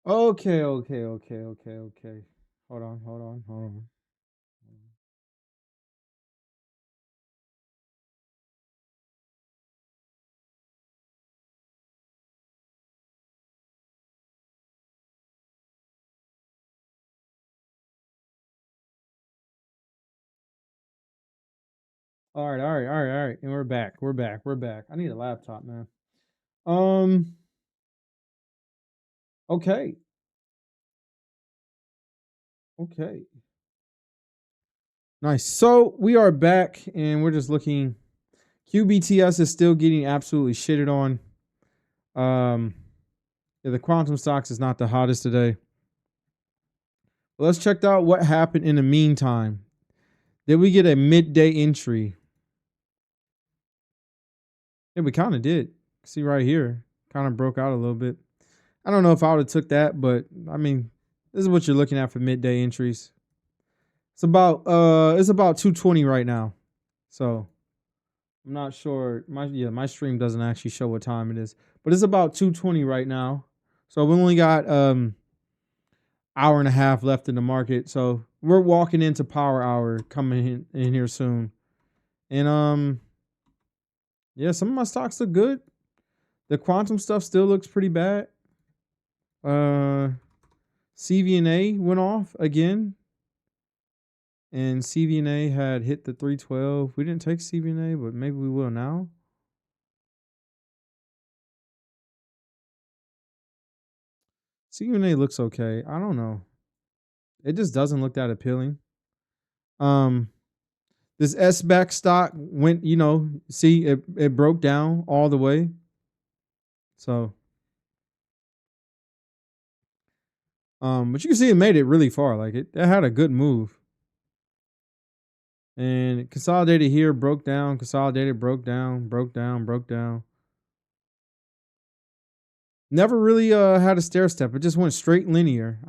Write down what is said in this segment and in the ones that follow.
Okay, okay, okay, okay, okay. Hold on, hold on, hold on. All right, all right, all right, all right. And we're back. We're back. We're back. I need a laptop, man. Um, okay. Okay. Nice. So we are back and we're just looking. QBTS is still getting absolutely shitted on. Um, yeah, the quantum stocks is not the hottest today. But let's check out what happened in the meantime. Did we get a midday entry? Yeah, we kind of did. See right here, kind of broke out a little bit. I don't know if I would have took that, but I mean, this is what you're looking at for midday entries. It's about 220 right now. So I'm not sure. My stream doesn't actually show what time it is, but it's about 220 right now. So we only got hour and a half left in the market. So we're walking into power hour coming in here soon. And yeah, some of my stocks look good. The quantum stuff still looks pretty bad. CVNA went off again. And CVNA had hit the 312. We didn't take CVNA, but maybe we will now. CVNA looks okay. I don't know. It just doesn't look that appealing. Um, this S back stock went, see it broke down all the way. So, but you can see it made it really far. Like it had a good move. And it consolidated here, broke down, consolidated, broke down, broke down, broke down. Never really had a stair step. It just went straight linear.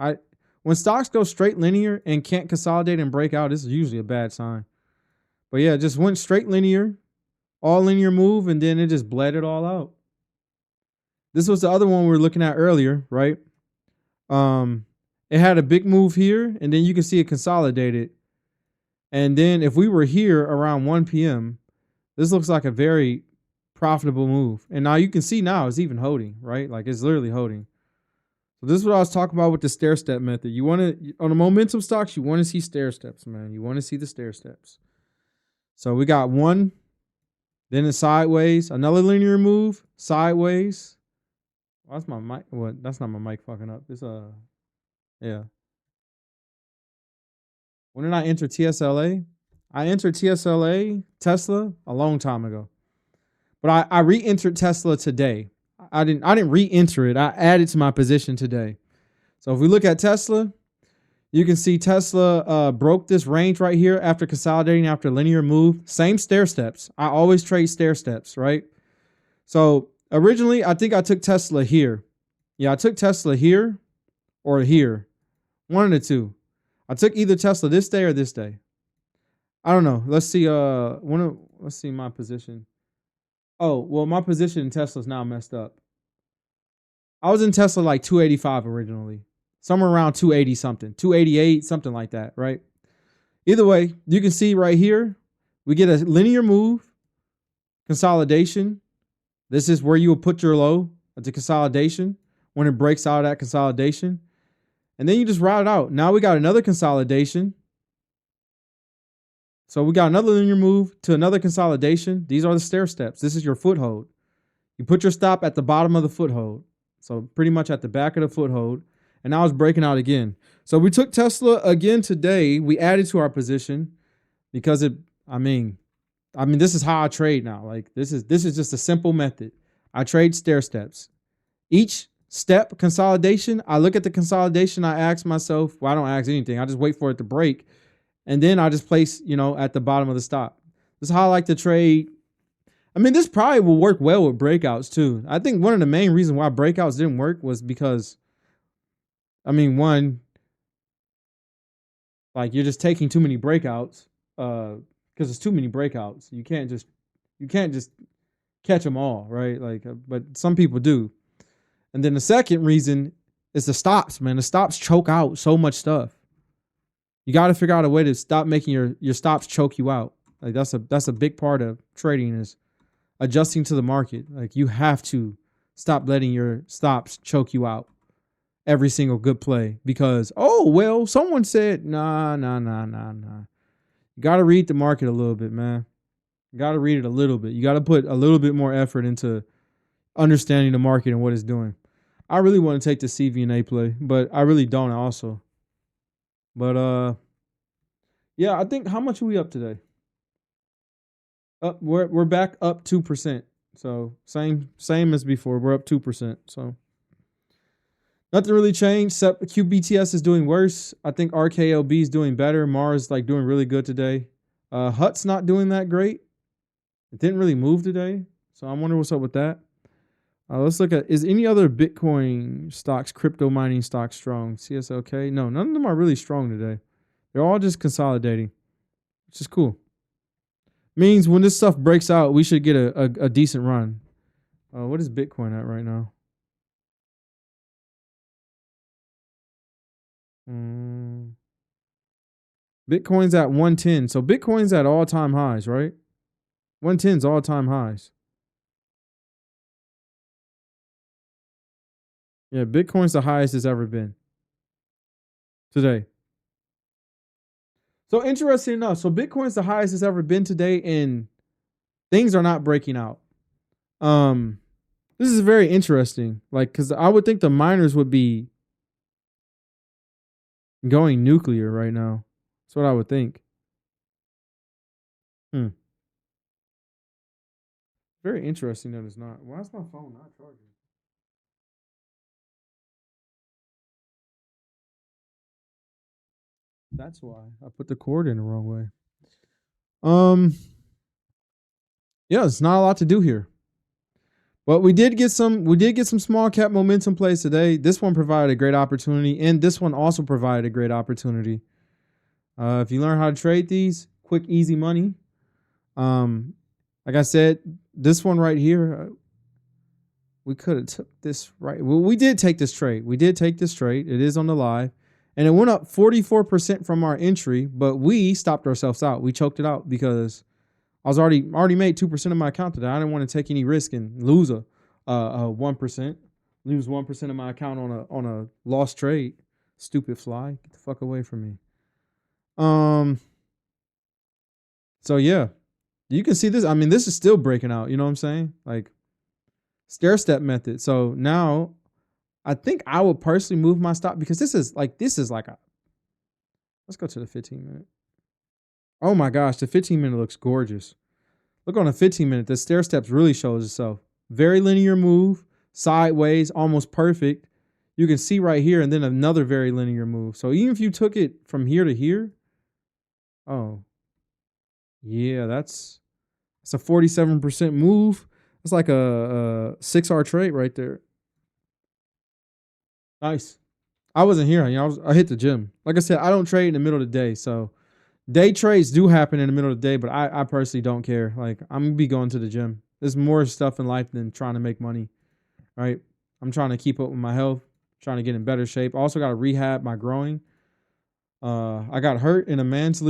When stocks go straight linear and can't consolidate and break out, this is usually a bad sign. But yeah, it just went straight linear, all linear move, and then it just bled it all out. This was the other one we were looking at earlier, right? It had a big move here, and then you can see it consolidated. And then if we were here around 1 p.m., this looks like a very profitable move. And now you can see now it's even holding, right? Like it's literally holding. So this is what I was talking about with the stair step method. You want to on the momentum stocks, you want to see stair steps, man. You want to see the stair steps. So we got one, then it's sideways, another linear move, sideways. Oh, that's my mic. What? That's not my mic fucking up. It's yeah. When did I enter TSLA? I entered TSLA Tesla a long time ago, but I re-entered Tesla today. I didn't re-enter it. I added to my position today. So if we look at Tesla, you can see Tesla broke this range right here after consolidating after linear move. Same stair steps. I always trade stair steps, right? So originally, I think I took Tesla here. Yeah, I took Tesla here or here. One of the two. I took either Tesla this day or this day. I don't know. Let's see. Let's see my position. Oh, well, my position in Tesla's now messed up. I was in Tesla like 285 originally, somewhere around 280 something, 288, something like that, right? Either way, you can see right here, we get a linear move, consolidation. This is where you will put your low at the consolidation when it breaks out of that consolidation. And then you just ride it out. Now we got another consolidation. So we got another linear move to another consolidation. These are the stair steps. This is your foothold. You put your stop at the bottom of the foothold. So pretty much at the back of the foothold. And now it's breaking out again. So we took Tesla again today. We added to our position because I mean, this is how I trade now. Like this is just a simple method. I trade stair steps. Each step consolidation, I look at the consolidation, I ask myself, well, I don't ask anything. I just wait for it to break. And then I just place, at the bottom of the stop. This is how I like to trade. I mean, this probably will work well with breakouts too. I think one of the main reasons why breakouts didn't work was because, one, like you're just taking too many breakouts, because it's too many breakouts. You can't just catch them all, right? Like, but some people do. And then the second reason It's the stops, man. The stops choke out so much stuff. You got to figure out a way to stop making your stops choke you out. Like that's a big part of trading is adjusting to the market. Like you have to stop letting your stops choke you out every single good play because someone said nah. You got to read the market a little bit, man. You got to read it a little bit. You got to put a little bit more effort into understanding the market and what it's doing. I really want to take the CVNA play, but I really don't also. But yeah, I think how much are we up today? We're back up 2%. So same as before. We're up 2%. So nothing really changed except QBTS is doing worse. I think RKLB is doing better. Mars like doing really good today. Hut's not doing that great. It didn't really move today. So I wonder what's up with that. Let's look at, is any other Bitcoin stocks, crypto mining stocks strong? CSLK? No, none of them are really strong today. They're all just consolidating, which is cool. Means when this stuff breaks out, we should get a decent run. What is Bitcoin at right now? Bitcoin's at 110. So Bitcoin's at all-time highs, right? 110's all-time highs. Yeah, Bitcoin's the highest it's ever been today. So interesting enough, so Bitcoin's the highest it's ever been today, and things are not breaking out. This is very interesting. Like, because I would think the miners would be going nuclear right now. That's what I would think. Very interesting that it's not. Why is my phone not charging? That's why I put the cord in the wrong way. Yeah, it's not a lot to do here. But we did get some small cap momentum plays today. This one provided a great opportunity, and this one also provided a great opportunity. If you learn how to trade these, quick, easy money. Like I said, this one right here, we could have took this right. Well, we did take this trade. We did take this trade. It is on the live. And it went up 44% from our entry, but we stopped ourselves out. We choked it out because I was already made 2% of my account today. I didn't want to take any risk and lose a 1%, lose 1% of my account on a lost trade. Stupid fly, get the fuck away from me. So yeah, you can see this. I mean, this is still breaking out. You know what I'm saying? Like stair step method. So now, I think I would personally move my stop because this is like a. Let's go to the 15-minute. Oh my gosh, the 15-minute looks gorgeous. Look on the 15-minute, the stair steps really shows itself. Very linear move, sideways, almost perfect. You can see right here, and then another very linear move. So even if you took it from here to here, oh, yeah, that's a 47% move. That's like a 6R trade right there. Nice. I wasn't here. You know, I hit the gym. Like I said, I don't trade in the middle of the day, so day trades do happen in the middle of the day, but I personally don't care. Like I'm gonna be going to the gym. There's more stuff in life than trying to make money, right? I'm trying to keep up with my health, trying to get in better shape. I also got to rehab my growing. I got hurt in a men's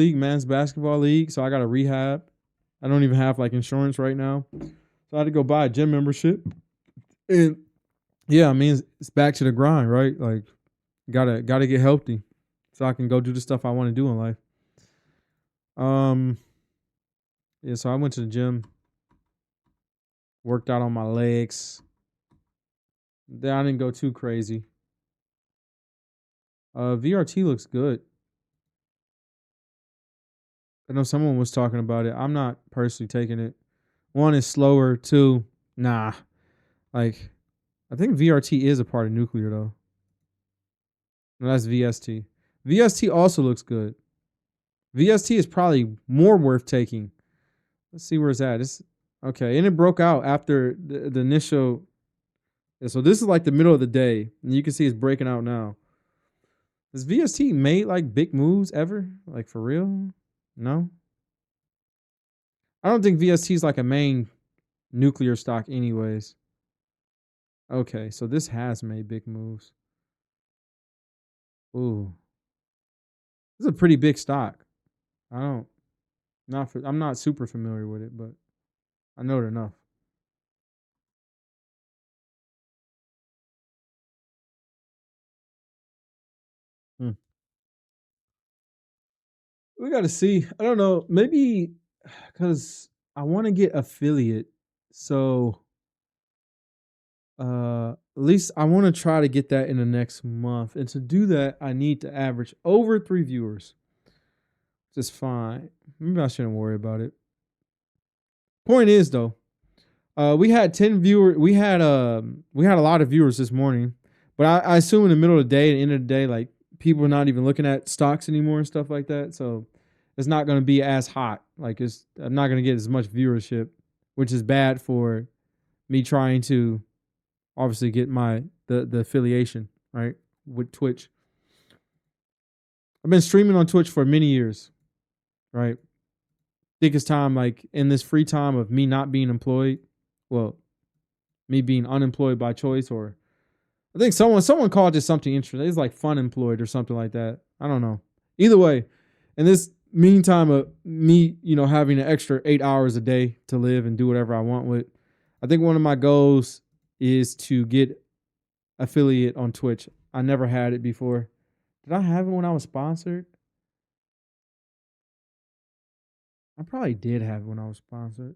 basketball league, so I got to rehab. I don't even have like insurance right now, so I had to go buy a gym membership. And yeah, I mean it's back to the grind, right? Like gotta get healthy so I can go do the stuff I want to do in life. Yeah, so I went to the gym, worked out on my legs. Then I didn't go too crazy. VRT looks good. I know someone was talking about it. I'm not personally taking it. One is slower. Two, nah. Like, I think VRT is a part of nuclear though. No, that's VST. VST also looks good. VST is probably more worth taking. Let's see where it's at. It's okay, and it broke out after the initial. Yeah, so this is like the middle of the day, and you can see it's breaking out now. Has VST made like big moves ever? Like for real? No. I don't think VST is like a main nuclear stock, anyways. Okay, so this has made big moves. Ooh, this is a pretty big stock. I don't not I'm not super familiar with it, but I know it enough. Hmm. We got to see. I don't know. Maybe because I want to get affiliate. So at least I want to try to get that in the next month. And to do that, I need to average over 3 viewers. Just fine. Maybe I shouldn't worry about it. Point is though, we had 10 viewers. We had a lot of viewers this morning, but I assume in the middle of the day and end of the day, like people are not even looking at stocks anymore and stuff like that. So it's not going to be as hot. Like I'm not going to get as much viewership, which is bad for me trying to obviously get the affiliation right with Twitch. I've been streaming on Twitch for many years, right? Think it's time, like in this free time of me not being employed, well, me being unemployed by choice, or I think someone called it something interesting. It's like fun employed or something like that. I don't know. Either way, in this meantime of me, having an extra 8 hours a day to live and do whatever I want with, I think one of my goals is to get affiliate on Twitch. I never had it before. Did I have it when I was sponsored? I probably did have it when I was sponsored.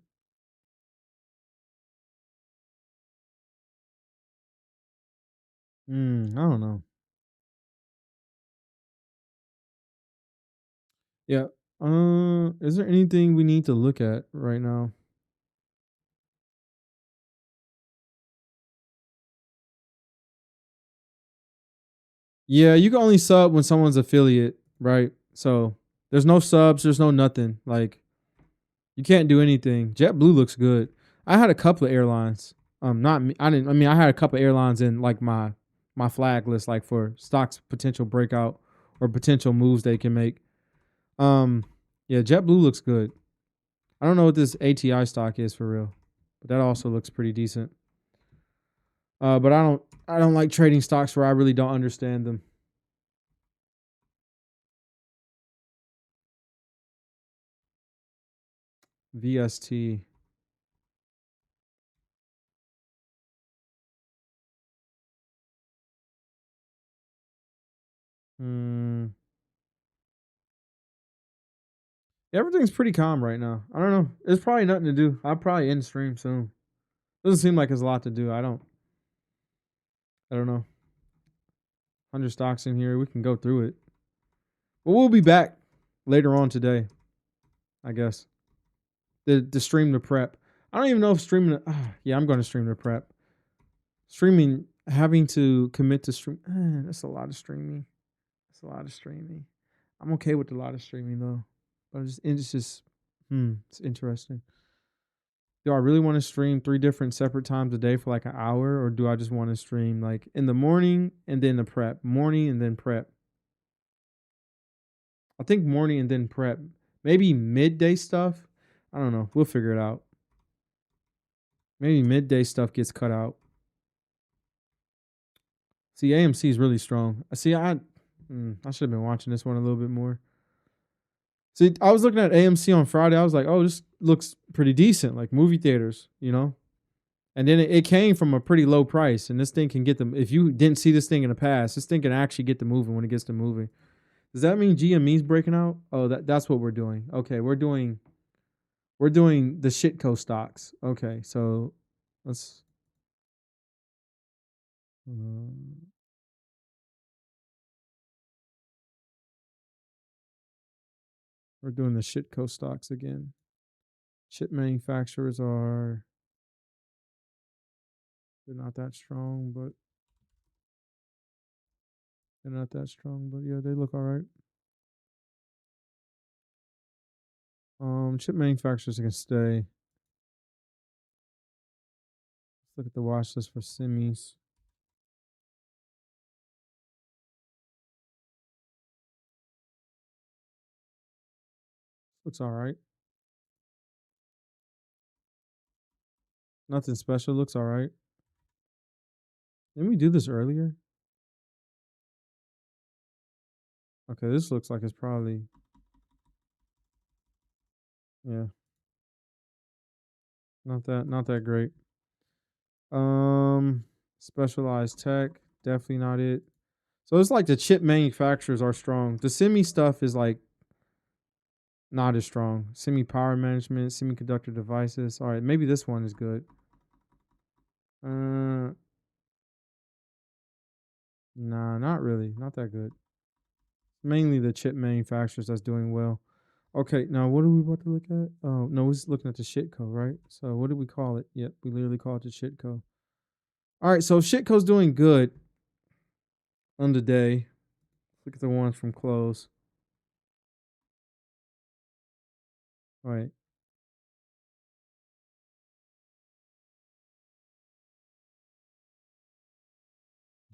I don't know. Yeah. Is there anything we need to look at right now? Yeah, you can only sub when someone's affiliate, right? So there's no subs, there's no nothing. Like you can't do anything. JetBlue looks good. I had a couple of airlines. Not me. I didn't. I mean, I had a couple of airlines in like my flag list, like for stocks potential breakout or potential moves they can make. Um, yeah, JetBlue looks good. I don't know what this ATI stock is for real, but that also looks pretty decent. But I don't like trading stocks where I really don't understand them. VST. Hmm. Everything's pretty calm right now. I don't know. There's probably nothing to do. I'll probably end stream soon. Doesn't seem like there's a lot to do. I don't know. 100 stocks in here. We can go through it. But we'll be back later on today, I guess. The stream the prep. I don't even know if streaming. Yeah, I'm going to stream the prep. Streaming, having to commit to stream. That's a lot of streaming. That's a lot of streaming. I'm okay with a lot of streaming though, but it's interesting. Do I really want to stream 3 different separate times a day for like an hour, or do I just want to stream like in the morning and then the prep, morning and then prep? I think morning and then prep, maybe midday stuff. I don't know. We'll figure it out. Maybe midday stuff gets cut out. See, AMC is really strong. I should have been watching this one a little bit more. See, I was looking at AMC on Friday. I was like, oh, this looks pretty decent, like movie theaters. And then it came from a pretty low price, and this thing can get them. If you didn't see this thing in the past, this thing can actually get the moving when it gets to moving. Does that mean GME's breaking out? Oh, that's what we're doing. Okay, we're doing the shitco stocks. Okay, so let's. Um, we're doing the shitco stocks again. Chip manufacturers are they're not that strong, but they're not that strong. But yeah, they look all right. Chip manufacturers can stay. Let's look at the watch list for semis. Looks all right. Nothing special. Looks all right. Didn't we do this earlier? Okay, this looks like it's probably, yeah, not that great. Um, Specialized tech, definitely not it. So it's like the chip manufacturers are strong. The semi stuff is like not as strong. Semi power management, semiconductor devices. All right, maybe this one is good. Uh, nah, not really. Not that good. Mainly the chip manufacturers that's doing well. Okay, now what are we about to look at? Oh no, we're just looking at the shit code, right? So what do we call it? Yep, we literally call it the shit code. All right, so shit code's doing good on the day. Look at the ones from close. All right.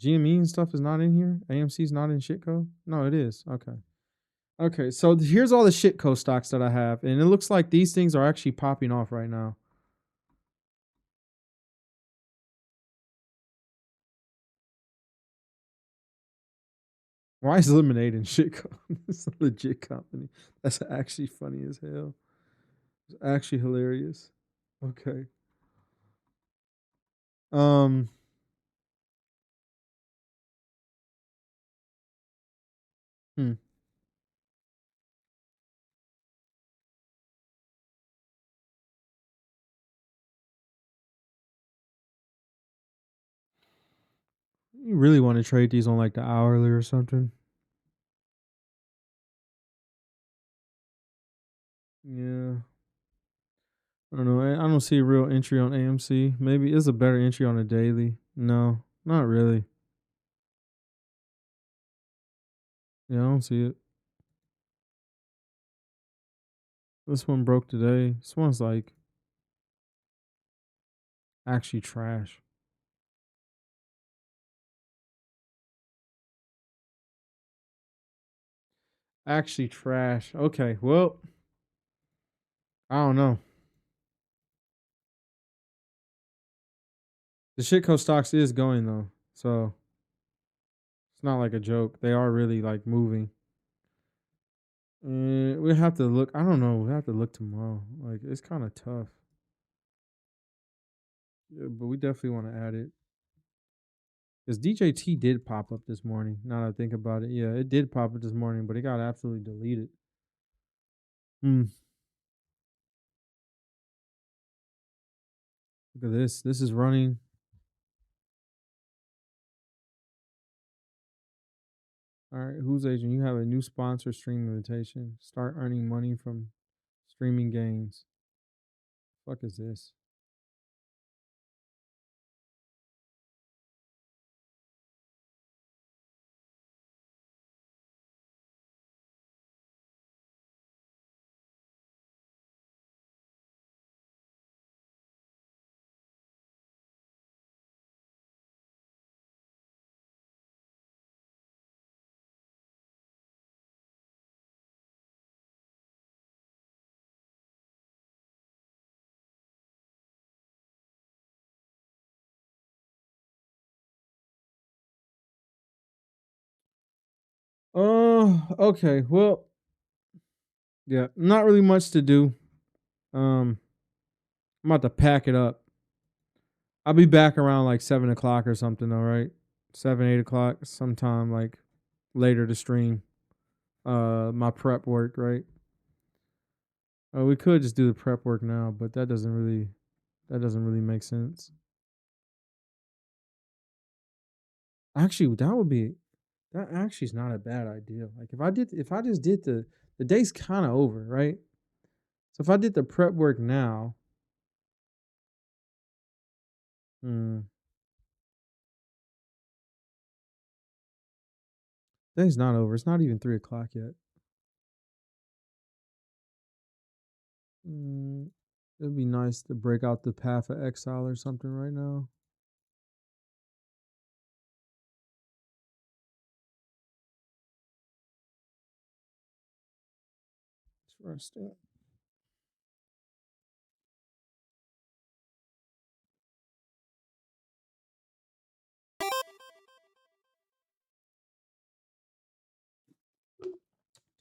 GME and stuff is not in here. AMC's not in shit code. No, it is. Okay. Okay, so here's all the shit code stocks that I have, and it looks like these things are actually popping off right now. Why is Lemonade in shit code? It's a legit company. That's actually funny as hell. It's actually hilarious. Okay. Um, hmm. You really want to trade these on like the hourly or something? Yeah. I don't know. I don't see a real entry on AMC. Maybe it's a better entry on a daily. No, not really. Yeah, I don't see it. This one broke today. This one's like actually trash. Actually trash. Okay, well, I don't know. The shitco stocks is going though, so it's not like a joke. They are really like moving. We have to look. I don't know. We have to look tomorrow. Like it's kind of tough. Yeah, but we definitely want to add it. Because DJT did pop up this morning. Now that I think about it, yeah, it did pop up this morning, but it got absolutely deleted. Hmm. Look at this. This is running. All right, who's agent? You have a new sponsor stream invitation. Start earning money from streaming games. Fuck is this? Oh, okay. Well, yeah, not really much to do. Um, I'm about to pack it up. I'll be back around like 7 o'clock or something. All right, 7, 8 o'clock, sometime like later to stream. My prep work, right? We could just do the prep work now, but that doesn't really make sense. Actually, that actually is not a bad idea. Like if I just did the day's kind of over, right? So if I did the prep work now, hmm, day's not over. It's not even 3 o'clock yet. Mm, it'd be nice to break out the Path of Exile or something right now. Interesting.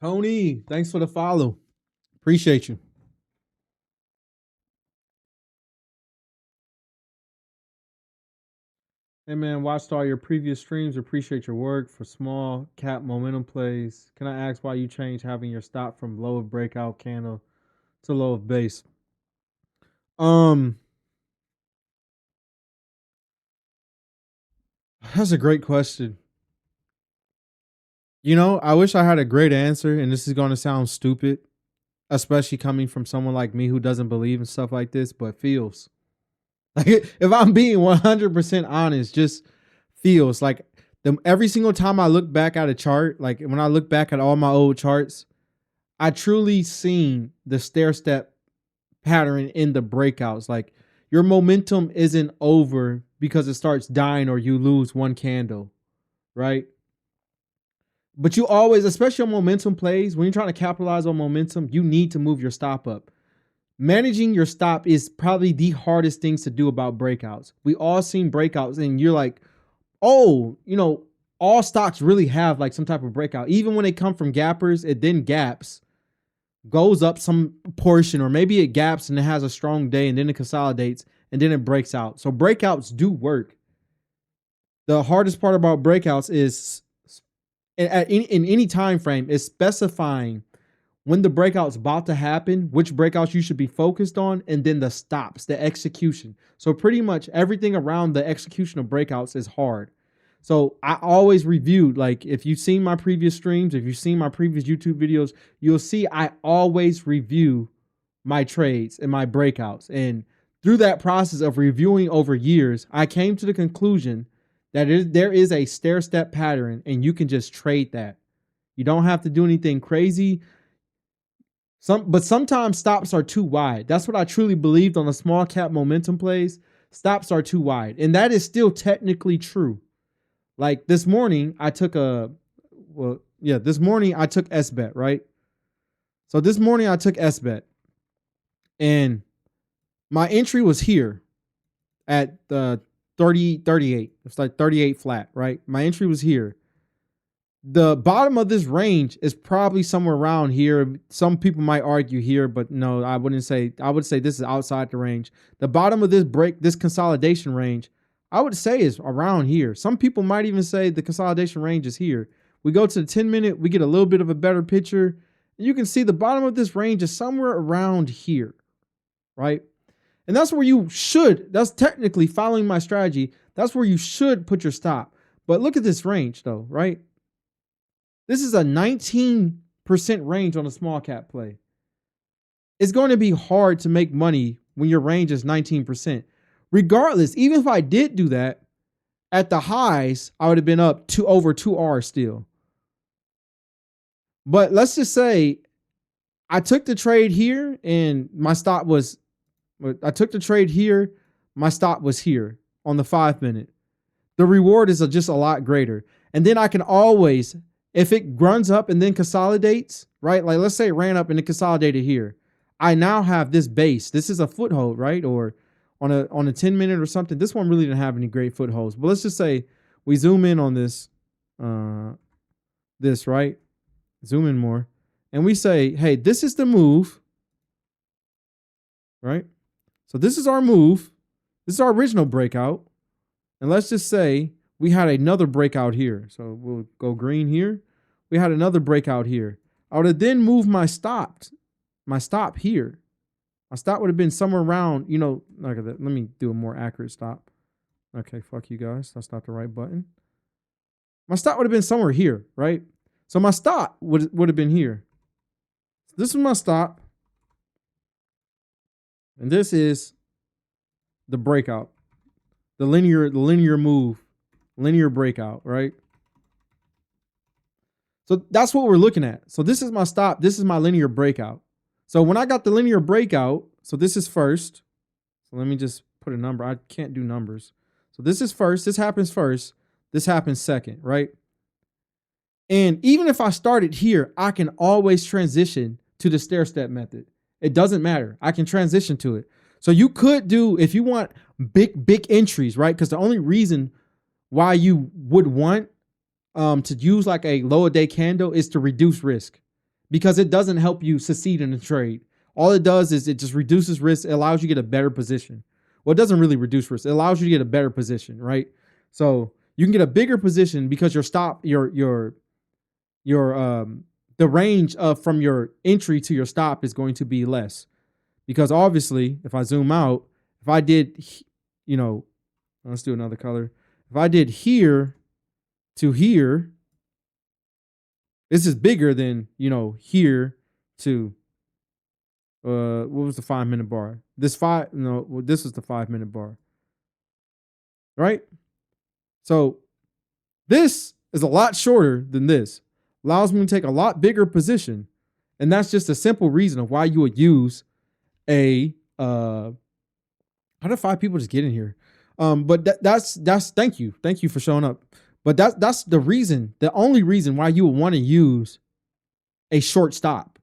Tony, thanks for the follow. Appreciate you. Hey man, watched all your previous streams. Appreciate your work for small cap momentum plays. Can I ask why you changed having your stop from low of breakout candle to low of base? Um, that's a great question. You know, I wish I had a great answer, and this is going to sound stupid, especially coming from someone like me who doesn't believe in stuff like this, but feels. Like if I'm being 100% honest, just feels like every single time I look back at a chart, like when I look back at all my old charts, I truly seen the stair step pattern in the breakouts. Like your momentum isn't over because it starts dying or you lose one candle, right? But you always, especially on momentum plays, when you're trying to capitalize on momentum, you need to move your stop up. Managing your stop is probably the hardest things to do about breakouts. We all seen breakouts and you're like, oh, you know, all stocks really have like some type of breakout. Even when they come from gappers, it then gaps, goes up some portion, or maybe it gaps and it has a strong day and then it consolidates and then it breaks out. So breakouts do work. The hardest part about breakouts is in any time frame is specifying when the breakout's about to happen, which breakouts you should be focused on, and then the stops, the execution. So pretty much everything around the execution of breakouts is hard. So I always reviewed, like if you've seen my previous streams, if you've seen my previous YouTube videos, you'll see I always review my trades and my breakouts. And through that process of reviewing over years, I came to the conclusion that there is a stair step pattern and you can just trade that. You don't have to do anything crazy. But sometimes stops are too wide. That's what I truly believed on the small cap momentum plays. Stops are too wide. And that is still technically true. Like this morning, I took this morning I took SBET, right? So this morning I took SBET and my entry was here at the 38. It's like 38 flat, right? My entry was here. The bottom of this range is probably somewhere around here. Some people might argue here, but no, I wouldn't say. I would say this is outside the range. The bottom of this consolidation range, I would say is around here. Some people might even say the consolidation range is here. We go to the 10-minute, we get a little bit of a better picture. And you can see the bottom of this range is somewhere around here, right? And that's where you should, that's technically following my strategy. That's where you should put your stop. But look at this range though, right? This is a 19% range on a small cap play. It's going to be hard to make money when your range is 19%. Regardless, even if I did do that, at the highs, I would have been up to over 2R still. But let's just say I took the trade here and my stop was, I took the trade here, my stop was here on the 5-minute. The reward is just a lot greater. And then I can always, if it runs up and then consolidates, right? Like let's say it ran up and it consolidated here. I now have this base. This is a foothold, right? Or on a 10-minute or something. This one really didn't have any great footholds. But let's just say we zoom in on this, right? Zoom in more. And we say, hey, this is the move, right? So this is our move. This is our original breakout. And let's just say we had another breakout here. So we'll go green here. We had another breakout here. I would have then moved my stop here. My stop would have been somewhere around, you know, look at that. Let me do a more accurate stop. Okay, fuck you guys. That's not the right button. My stop would have been somewhere here, right? So my stop would have been here. This is my stop. And this is the breakout. The linear move, linear breakout, right? So that's what we're looking at. So this is my stop. This is my linear breakout. So when I got the linear breakout, so this is first. So let me just put a number. I can't do numbers. So this is first. This happens first. This happens second, right? And even if I started here, I can always transition to the stair step method. It doesn't matter. I can transition to it. So you could do, if you want big entries, right? Because the only reason why you would want to use like a low a day candle is to reduce risk. because it doesn't help you succeed in a trade. All it does is it just reduces risk. It allows you to get a better position. Well, it doesn't really reduce risk. It allows you to get a better position, right? So you can get a bigger position because the range of from your entry to your stop is going to be less. Because obviously, if I zoom out, if I did, let's do another color. If I did here to here, this is bigger than, here to, what was the 5 minute bar? This is the 5 minute bar, right? So this is a lot shorter than this, allows me to take a lot bigger position. And that's just a simple reason of why you would use how did 5 people just get in here? But that's thank you for showing up. But that's the only reason why you would want to use a short stop.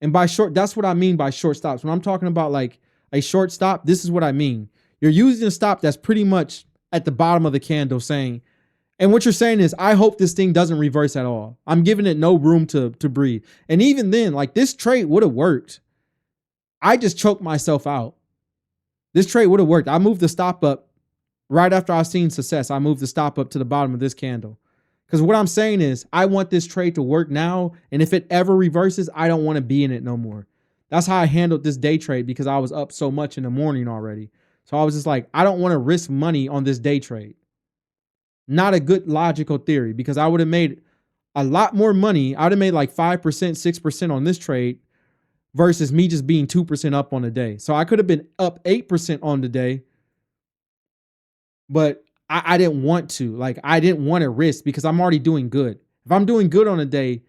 And by short, that's what I mean by short stops. When I'm talking about like a short stop, this is what I mean. You're using a stop that's pretty much at the bottom of the candle saying, and what you're saying is, I hope this thing doesn't reverse at all. I'm giving it no room to breathe. And even then, like this trade would have worked. I just choked myself out. This trade would have worked. I moved the stop up right after I've seen success. I moved the stop up to the bottom of this candle. Because what I'm saying is, I want this trade to work now. And if it ever reverses, I don't want to be in it no more. That's how I handled this day trade, because I was up so much in the morning already. So I was just like, I don't want to risk money on this day trade. Not a good logical theory, because I would have made a lot more money. I would have made like 5%, 6% on this trade versus me just being 2% up on the day. So I could have been up 8% on the day, but I didn't want to. Like, I didn't want to risk because I'm already doing good. If I'm doing good on a day,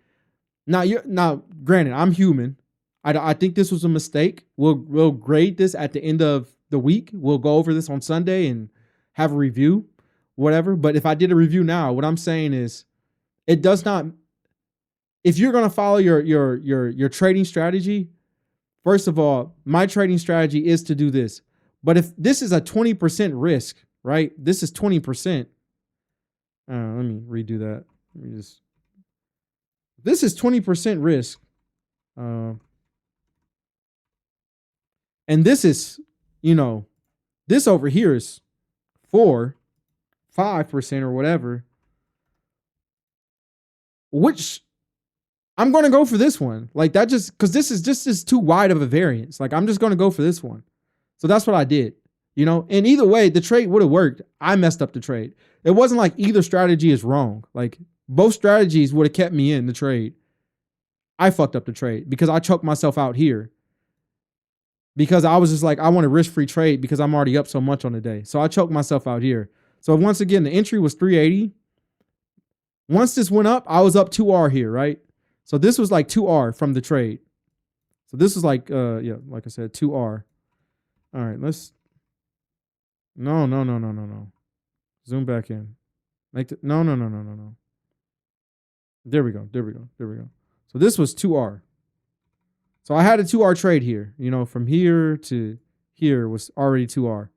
now granted, I'm human. I think this was a mistake. We'll grade this at the end of the week. We'll go over this on Sunday and have a review, whatever. But if I did a review now, what I'm saying is, it does not. If you're going to follow your trading strategy, first of all, my trading strategy is to do this. But if this is a 20% risk, right? This is 20%. Let me redo that. This is 20% risk. And this is, this over here is 5% or whatever. Which I'm going to go for this one. Like that because this is too wide of a variance. Like I'm just going to go for this one. So that's what I did, and either way, the trade would have worked. I messed up the trade. It wasn't like either strategy is wrong. Like both strategies would have kept me in the trade. I fucked up the trade because I choked myself out here. Because I was just like, I want a risk-free trade because I'm already up so much on the day. So I choked myself out here. So once again, the entry was 380. Once this went up, I was up 2R here, right? So this was like 2R from the trade. So this is like, like I said, 2R. All right, let's. No. Zoom back in. No. There we go. So this was 2R. So I had a 2R trade here. From here to here was already 2R. All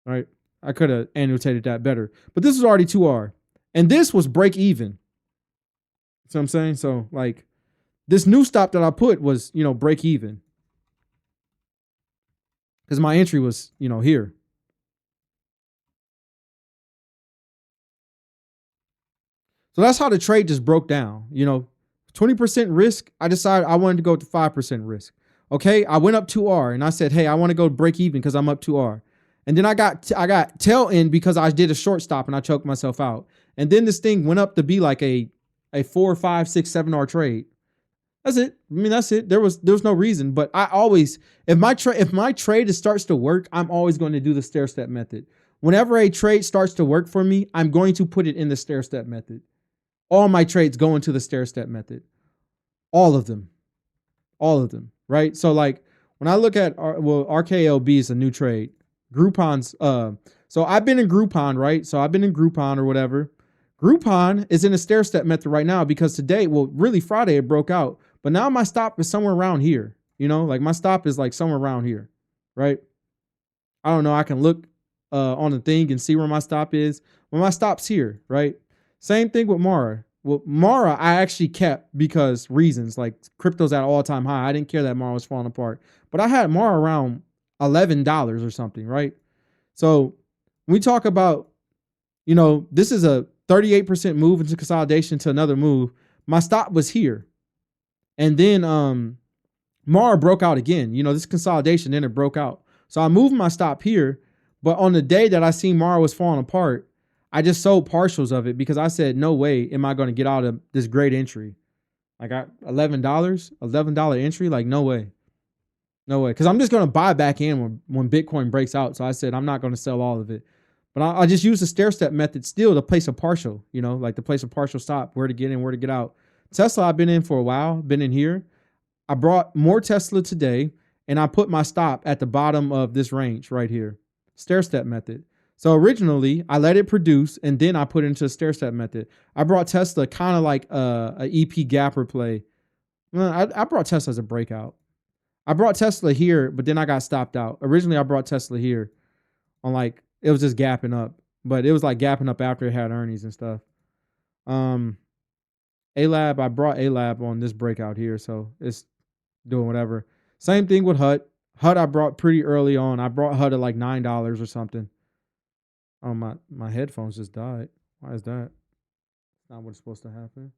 right. I could have annotated that better. But this was already 2R. And this was break even. See what I'm saying? So like this new stop that I put was, break even. Because my entry was, here. So that's how the trade just broke down. 20% risk. I decided I wanted to go to 5% risk. Okay. I went up 2R and I said, hey, I want to go break even because I'm up 2R. And then I got tail end because I did a short stop and I choked myself out. And then this thing went up to be like a 4, 5, 6, 7R trade. That's it. That's it. There was no reason, but I always, if my trade starts to work, I'm always going to do the stair step method. Whenever a trade starts to work for me, I'm going to put it in the stair step method. All my trades go into the stair step method. All of them, right? So like when I look at, RKLB is a new trade. Groupon's, so I've been in Groupon, right? So I've been in Groupon or whatever. Groupon is in a stair step method right now because today, really Friday, it broke out. But now my stop is somewhere around here. Like my stop is like somewhere around here, right? I don't know. I can look on the thing and see where my stop is. Well, my stop's here, right? Same thing with Mara. Well, Mara, I actually kept because reasons like crypto's at all time high. I didn't care that Mara was falling apart, but I had Mara around $11 or something, right? So when we talk about, this is a 38% move into consolidation to another move. My stop was here, and then Mara broke out again. This consolidation, then it broke out. So I moved my stop here, but on the day that I seen Mara was falling apart, I just sold partials of it because I said, no way am I going to get out of this great entry. Like $11 entry, like no way. No way. Because I'm just going to buy back in when Bitcoin breaks out. So I said, I'm not going to sell all of it. But I just use the stair step method still to place a partial, like to place a partial stop, where to get in, where to get out. Tesla, I've been in for a while, been in here. I brought more Tesla today, and I put my stop at the bottom of this range right here. Stair step method. So originally, I let it produce, and then I put it into a stair step method. I brought Tesla kind of like a EP gapper play. I brought Tesla as a breakout. I brought Tesla here, but then I got stopped out. Originally, I brought Tesla here on it was just gapping up, but it was like gapping up after it had earnings and stuff. A-Lab, I brought A-Lab on this breakout here, so it's doing whatever. Same thing with HUT. HUT I brought pretty early on. I brought HUT at like $9 or something. Oh, my headphones just died. Why is that? Not what's supposed to happen.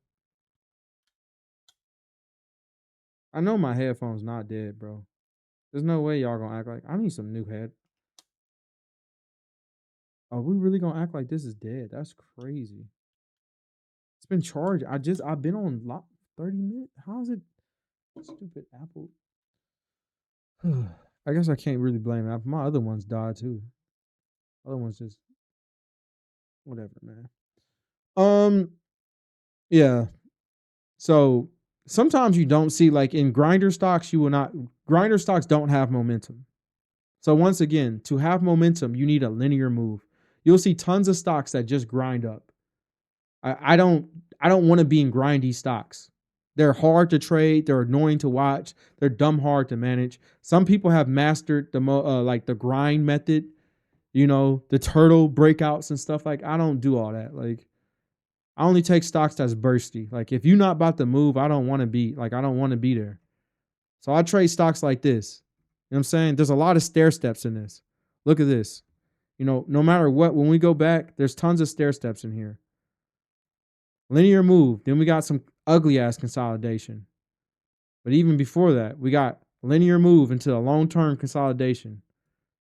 I know my headphones not dead, bro. There's no way y'all gonna act like I need some new head. Are we really gonna act like this is dead? That's crazy. It's been charged. I've been on 30 minutes. How is it? Stupid Apple. I guess I can't really blame Apple. My other ones died too. Other ones just whatever, man. Yeah. So sometimes you don't see, like in grinder stocks, grinder stocks don't have momentum. So once again, to have momentum, you need a linear move. You'll see tons of stocks that just grind up. I don't want to be in grindy stocks. They're hard to trade. They're annoying to watch. They're dumb hard to manage. Some people have mastered the grind method, the turtle breakouts and stuff. Like, I don't do all that. Like, I only take stocks that's bursty. Like, if you're not about to move, I don't want to be there. So I trade stocks like this. You know what I'm saying? There's a lot of stair steps in this. Look at this. No matter what, when we go back, there's tons of stair steps in here. Linear move. Then we got some ugly ass consolidation. But even before that, we got linear move into a long-term consolidation.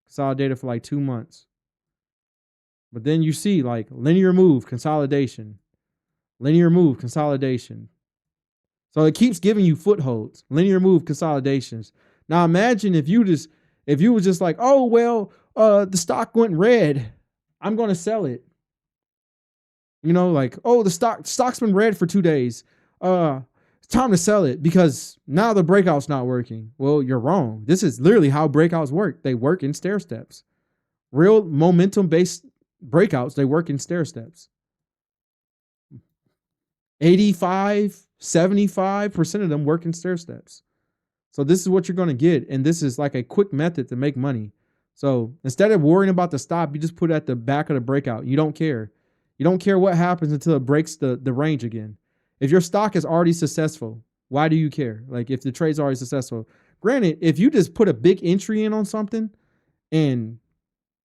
Consolidated for like 2 months. But then you see like linear move, consolidation. Linear move, consolidation. So it keeps giving you footholds. Linear move, consolidations. Now imagine if you were just like, oh, well, the stock went red, I'm going to sell it. Like, oh, the stock's been red for 2 days. It's time to sell it because now the breakout's not working. Well, you're wrong. This is literally how breakouts work. They work in stair steps. Real momentum-based breakouts, they work in stair steps. 75% of them work in stair steps. So this is what you're going to get. And this is like a quick method to make money. So instead of worrying about the stop, you just put it at the back of the breakout. You don't care. You don't care what happens until it breaks the range again. If your stock is already successful, why do you care? Like, if the trade's already successful. Granted, if you just put a big entry in on something and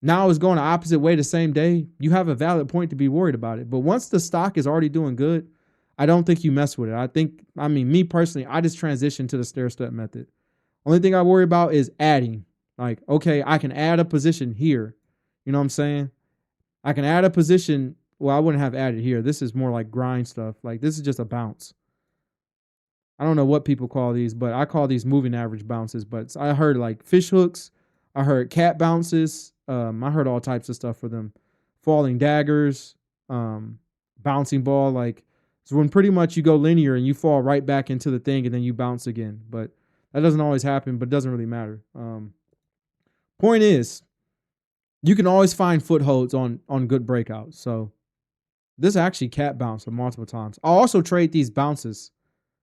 now it's going the opposite way the same day, you have a valid point to be worried about it. But once the stock is already doing good, I don't think you mess with it. Me personally, I just transition to the stair step method. Only thing I worry about is adding. Like, okay, I can add a position here. You know what I'm saying? I can add a position. Well, I wouldn't have added here. This is more like grind stuff. Like, this is just a bounce. I don't know what people call these, but I call these moving average bounces. But I heard like fish hooks. I heard cat bounces. I heard all types of stuff for them. Falling daggers, bouncing ball. Like, so when pretty much you go linear and you fall right back into the thing and then you bounce again. But that doesn't always happen, but it doesn't really matter. Point is, you can always find footholds on good breakouts. So this actually cat bounced multiple times. I'll also trade these bounces.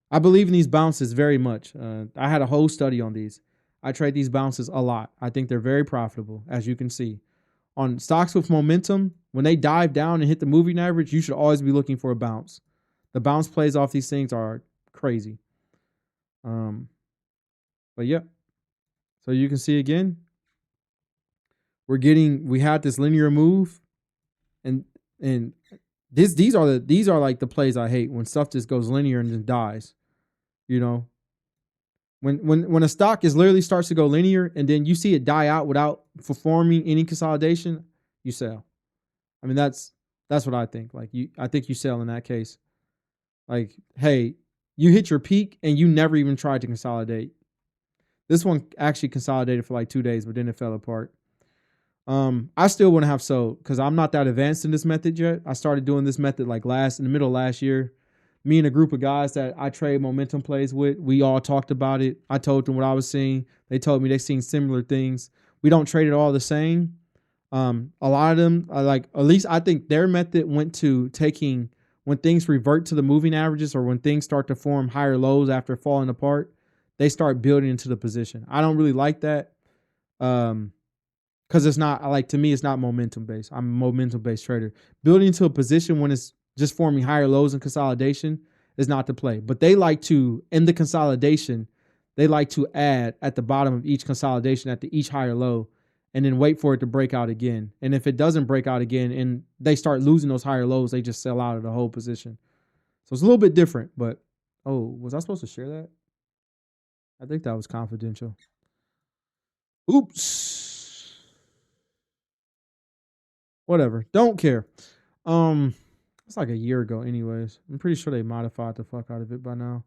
I believe in these bounces very much. I had a whole study on these. I trade these bounces a lot. I think they're very profitable, as you can see. On stocks with momentum, when they dive down and hit the moving average, you should always be looking for a bounce. The bounce plays off these things are crazy. But yeah. So you can see again, we had this linear move, and these are like the plays I hate when stuff just goes linear and then dies. You know, when a stock is literally starts to go linear and then you see it die out without performing any consolidation, you sell. I mean, that's what I think. Like I think you sell in that case. Like, hey, you hit your peak and you never even tried to consolidate. This one actually consolidated for like 2 days, but then it fell apart. I still wouldn't have sold because I'm not that advanced in this method yet. I started doing this method like in the middle of last year. Me and a group of guys that I trade momentum plays with, we all talked about it. I told them what I was seeing. They told me they seen similar things. We don't trade it all the same. A lot of them are like, at least I think their method went to taking when things revert to the moving averages or when things start to form higher lows after falling apart, they start building into the position. I don't really like that. Because it's not like, to me, it's not momentum based. I'm a momentum based trader. Building into a position when it's just forming higher lows and consolidation is not the play. But they like to, in the consolidation, they like to add at the bottom of each consolidation at each higher low and then wait for it to break out again. And if it doesn't break out again and they start losing those higher lows, they just sell out of the whole position. So it's a little bit different, but was I supposed to share that? I think that was confidential. Oops. Whatever. Don't care. It's like a year ago anyways. I'm pretty sure they modified the fuck out of it by now.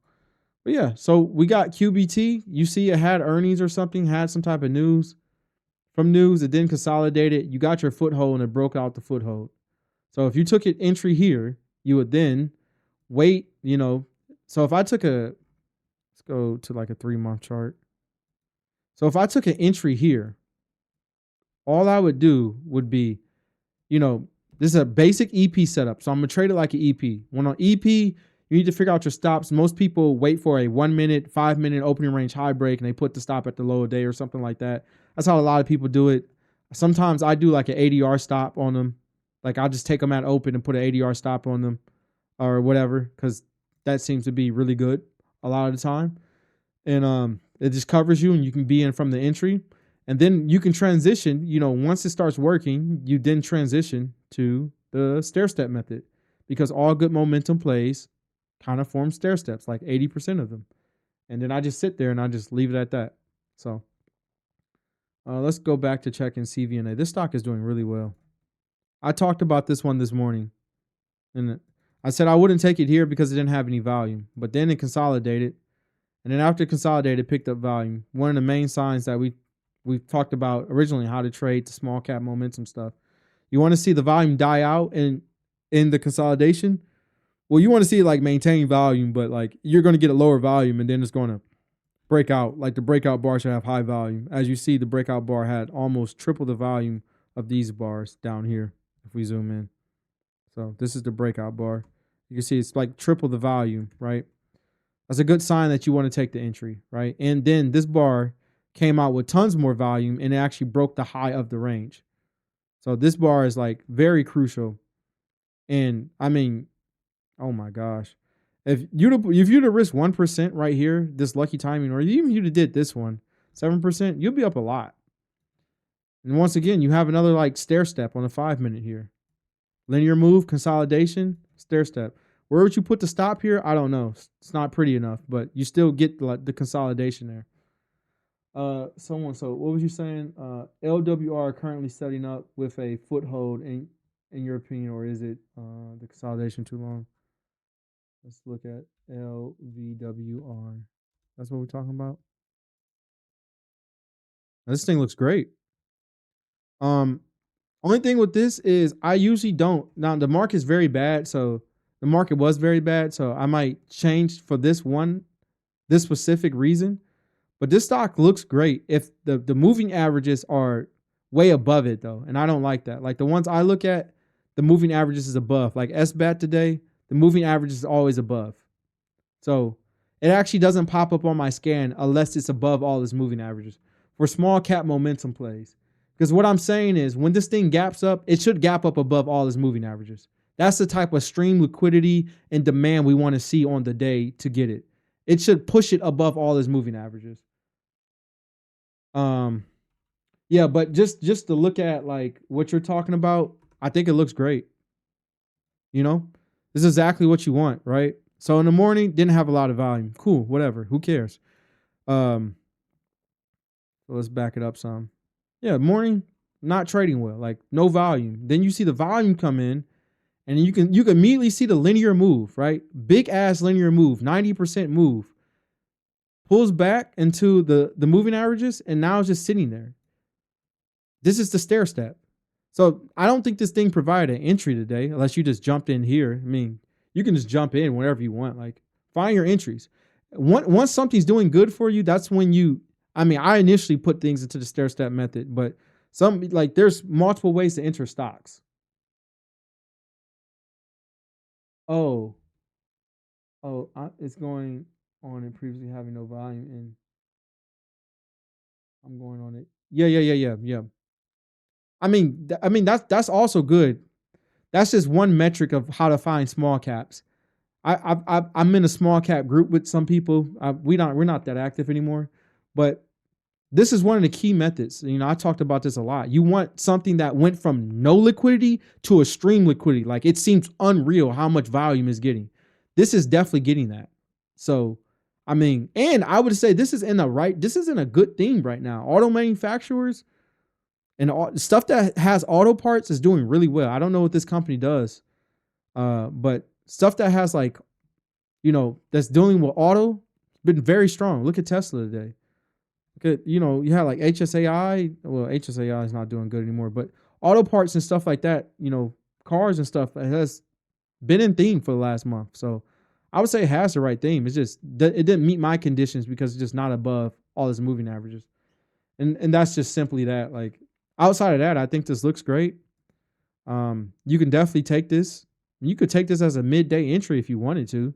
But yeah, so we got QBT. You see it had earnings or something, had some type of news. From news, it didn't consolidate it. You got your foothold and it broke out the foothold. So if you took it entry here, you would then wait, So if I took let's go to like a 3-month chart. So if I took an entry here, all I would do would be, this is a basic EP setup. So I'm going to trade it like an EP. When on EP, you need to figure out your stops. Most people wait for a 1 minute, 5 minute opening range high break and they put the stop at the low of day or something like that. That's how a lot of people do it. Sometimes I do like an ADR stop on them. Like I'll just take them at open and put an ADR stop on them or whatever, because that seems to be really good a lot of the time. And it just covers you and you can be in from the entry. And then you can transition, once it starts working, you then transition to the stair step method, because all good momentum plays kind of form stair steps, like 80% of them. And then I just sit there and I just leave it at that. So let's go back to checking CVNA. This stock is doing really well. I talked about this one this morning and I said I wouldn't take it here because it didn't have any volume, but then it consolidated. And then after it consolidated, it picked up volume. One of the main signs that we talked about originally, how to trade the small cap momentum stuff. You want to see the volume die out in the consolidation. Well, you want to see it like maintain volume, but like you're going to get a lower volume and then it's going to break out. Like the breakout bar should have high volume. As you see, the breakout bar had almost triple the volume of these bars down here. If we zoom in. So this is the breakout bar. You can see it's like triple the volume, right? That's a good sign that you want to take the entry, right? And then this bar came out with tons more volume and it actually broke the high of the range. So this bar is like very crucial. And I mean, oh my gosh. If you'd have risked 1% right here, this lucky timing, or even you'd have did this one, 7%, you'll be up a lot. And once again, you have another like stair step on a 5 minute here. Linear move, consolidation, stair step. Where would you put the stop here? I don't know. It's not pretty enough, but you still get the consolidation there. So what was you saying? LWR currently setting up with a foothold in your opinion, or is it the consolidation too long? Let's look at LVWR. That's what we're talking about. Now, this thing looks great. Only thing with this is I usually don't. Now the market is very bad, so the market was very bad, so I might change for this specific reason. But this stock looks great if the moving averages are way above it though, and I don't like that. Like the ones I look at, the moving averages is above. Like SBAT today, the moving average is always above. So it actually doesn't pop up on my scan unless it's above all its moving averages for small cap momentum plays. Because what I'm saying is when this thing gaps up, it should gap up above all its moving averages. That's the type of stream liquidity and demand we want to see on the day to get it. It should push it above all its moving averages. Yeah, but just to look at like what you're talking about, I think it looks great. You know, this is exactly what you want, right? So in the morning, didn't have a lot of volume. Cool, whatever. Who cares? So let's back it up some. Yeah, morning, not trading well, like no volume. Then you see the volume come in, and you can immediately see the linear move, right? Big ass linear move, 90% move. Pulls back into the moving averages, and now it's just sitting there. This is the stair step. So I don't think this thing provided an entry today, unless you just jumped in here. I mean, you can just jump in whenever you want. Like, find your entries. Once something's doing good for you, that's when you. I mean, I initially put things into the stair step method, but there's multiple ways to enter stocks. Oh, it's going on and previously having no volume, and I'm going on it. Yeah. I mean that's also good. That's just one metric of how to find small caps. I'm in a small cap group with some people. We're not that active anymore, but this is one of the key methods. You know, I talked about this a lot. You want something that went from no liquidity to a stream liquidity. Like, it seems unreal how much volume is getting. This is definitely getting that. So, I mean, and I would say this is in a good theme right now. Auto manufacturers and stuff that has auto parts is doing really well. I don't know what this company does, but stuff that has like, you know, that's dealing with auto, been very strong. Look at Tesla today. You know, you had like HSAI. Well, HSAI is not doing good anymore, but auto parts and stuff like that, you know, cars and stuff, it has been in theme for the last month. So I would say it has the right theme. It's just it didn't meet my conditions because it's just not above all its moving averages. And that's just simply that. Like, outside of that, I think this looks great. You can definitely take this. You could take this as a midday entry if you wanted to.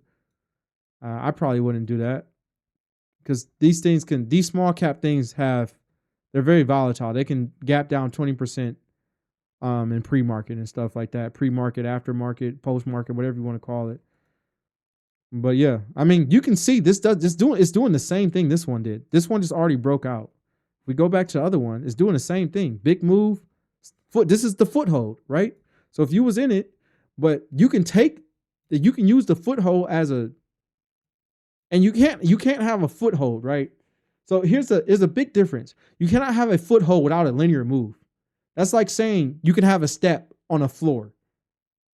I probably wouldn't do that, because these small cap things they're very volatile. They can gap down 20% in pre-market and stuff like that. Pre-market, aftermarket, post-market, whatever you want to call it. But yeah, I mean, you can see it's doing the same thing this one did. This one just already broke out. If we go back to the other one, it's doing the same thing. Big move. This is the foothold, right? So if you was in it, but you can use the foothold as a. And you can't have a foothold, right? So here's a big difference. You cannot have a foothold without a linear move. That's like saying you can have a step on a floor.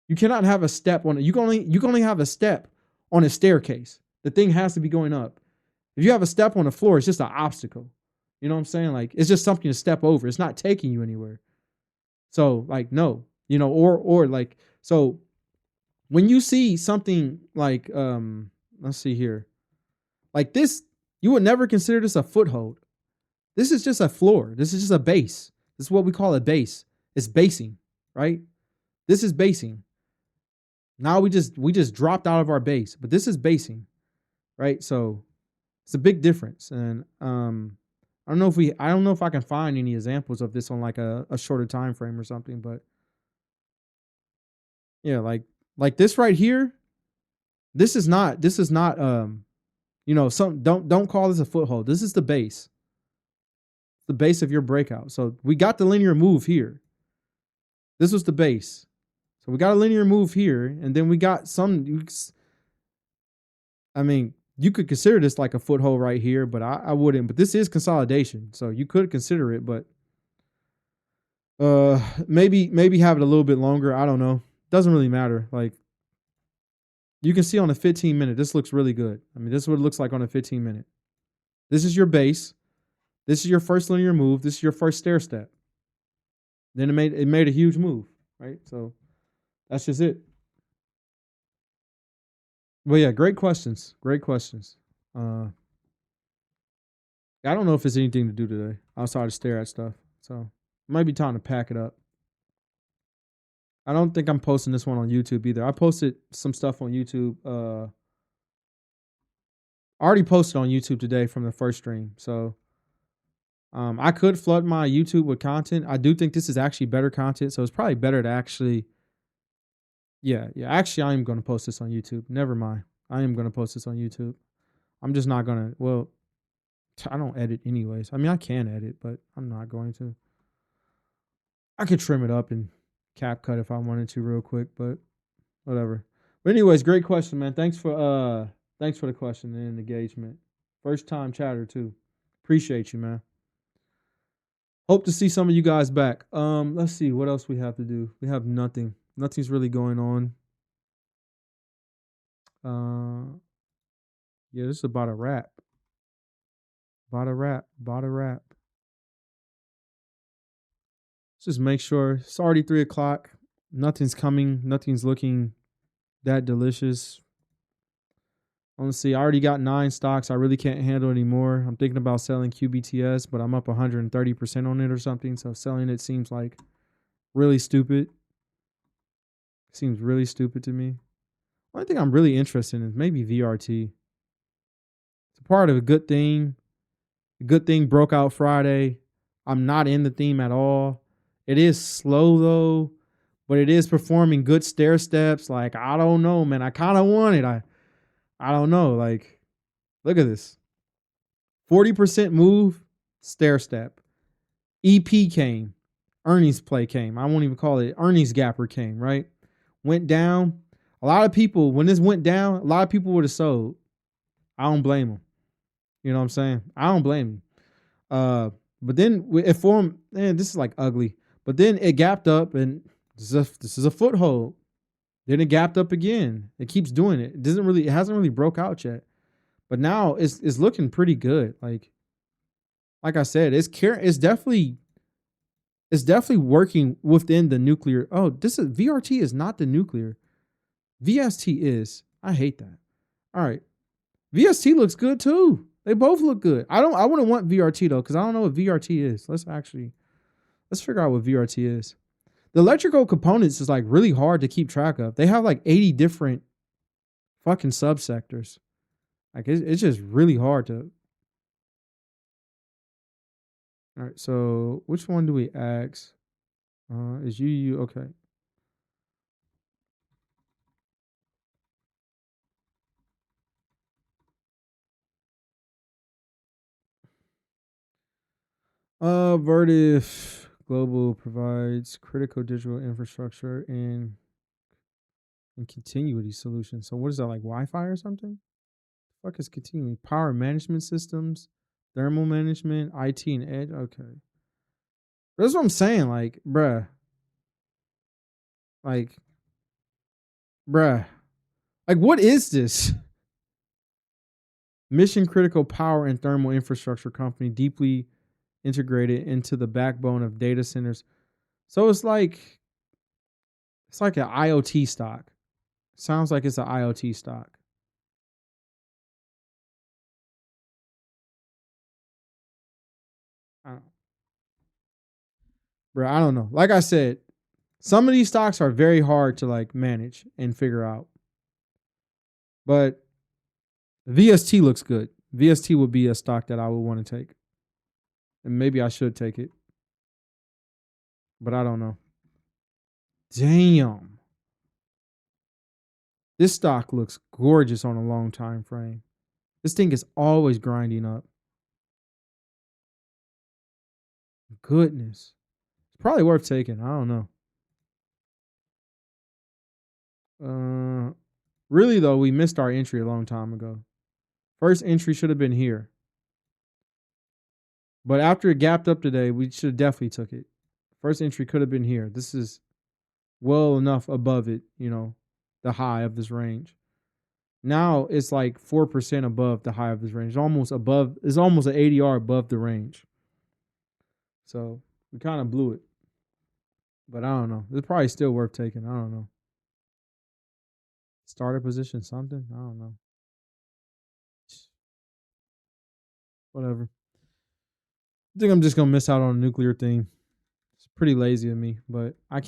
You cannot have a step on it. You can only have a step on a staircase. The thing has to be going up. If you have a step on the floor, it's just an obstacle. You know what I'm saying? Like, it's just something to step over. It's not taking you anywhere. So, like, no, you know, or like, so when you see something like, let's see here. Like this, you would never consider this a foothold. This is just a floor. This is just a base. This is what we call a base. It's basing, right? This is basing. Now we just dropped out of our base, but this is basing, right? So it's a big difference. And I don't know if I can find any examples of this on like a shorter time frame or something, but yeah, like this right here, this is not you know, don't call this a foothold. This is the base. The base of your breakout. So we got the linear move here. This was the base. So we got a linear move here, and then we got I mean, you could consider this like a foothold right here, but I wouldn't. But this is consolidation, so you could consider it, but maybe have it a little bit longer. I don't know. Doesn't really matter. Like, you can see on a 15-minute, this looks really good. I mean, this is what it looks like on a 15-minute. This is your base. This is your first linear move. This is your first stair step. Then it made a huge move, right? So that's just it. But yeah, great questions. Great questions. I don't know if there's anything to do today outside of stare at stuff. So it might be time to pack it up. I don't think I'm posting this one on YouTube either. I posted some stuff on YouTube. I already posted on YouTube today from the first stream. So I could flood my YouTube with content. I do think this is actually better content. So it's probably better to actually Yeah, yeah. Actually, I am gonna post this on YouTube. Never mind. I am gonna post this on YouTube. I'm just not gonna. Well, I don't edit anyways. I mean, I can edit, but I'm not going to. I could trim it up and cap cut if I wanted to real quick, but whatever. But anyways, great question, man. Thanks for the question and engagement. First time chatter too. Appreciate you, man. Hope to see some of you guys back. Let's see what else we have to do. We have nothing. Nothing's really going on. Yeah, this is about a wrap. About a wrap. About a wrap. Let's just make sure it's already 3 o'clock. Nothing's coming. Nothing's looking that delicious. Let's see. I already got 9 stocks. I really can't handle anymore. I'm thinking about selling QBTS, but I'm up 130% on it or something. So selling it seems like really stupid. Seems really stupid to me. Only thing I'm really interested in is maybe VRT. It's a part of a good thing. A good thing broke out Friday. I'm not in the theme at all. It is slow though, but it is performing good stair steps. Like, I don't know, man. I kind of want it. I don't know. Like, look at this. 40% move, stair step. EP came. Earnings play came. I won't even call it earnings gapper came, right? Went down. A lot of people, when this went down, a lot of people would have sold. I don't blame them. You know what I'm saying? I don't blame them. But then it formed, man, this is like ugly. But then it gapped up and this is a foothold. Then it gapped up again. It keeps doing it. It hasn't really broke out yet. But now it's looking pretty good. Like I said, it's definitely working within the nuclear. Oh, this is VRT is not the nuclear. VST is. I hate that. All right. VST looks good too. They both look good. I wouldn't want VRT though, because I don't know what VRT is. Let's figure out what VRT is. The electrical components is like really hard to keep track of. They have like 80 different fucking subsectors. Like it's just really hard to. All right, so which one do we ask? Is you okay? Vertiv Global provides critical digital infrastructure and continuity solutions. So what is that, like Wi-Fi or something? Fuck is continuing power management systems, thermal management, IT and edge. Okay, that's what I'm saying. Like, bruh, like what is this? Mission critical power and thermal infrastructure company deeply integrated into the backbone of data centers. So it's like an IoT stock. Sounds like it's an IoT stock. I don't, bro, I don't know. Like I said, some of these stocks are very hard to like manage and figure out. But VST looks good. VST would be a stock that I would want to take. And maybe I should take it. But I don't know. Damn. This stock looks gorgeous on a long time frame. This thing is always grinding up. Goodness. It's probably worth taking. I don't know. Really though, we missed our entry a long time ago. First entry should have been here. But after it gapped up today, we should have definitely took it. First entry could have been here. This is well enough above it, the high of this range. Now it's like 4% above the high of this range. It's almost an ADR above the range. So we kind of blew it. But I don't know. It's probably still worth taking. I don't know. Starter position, something? I don't know. Whatever. I think I'm just gonna miss out on a nuclear thing. It's pretty lazy of me, but I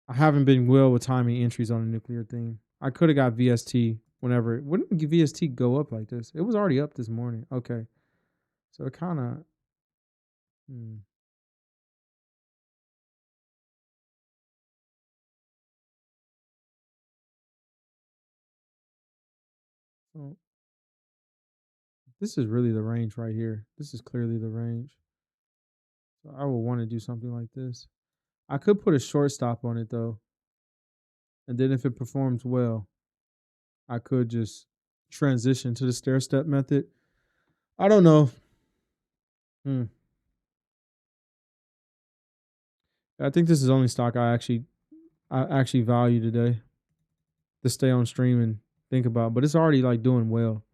haven't been well with timing entries on a nuclear thing. I could have got VST whenever. Wouldn't VST go up like this? It was already up this morning. Okay. So it kind of. So this is really the range right here. This is clearly the range. So I will want to do something like this. I could put a shortstop on it though, and then if it performs well, I could just transition to the stair step method. I don't know. Hmm. I think this is the only stock I actually value today to stay on stream and think about. But it's already like doing well,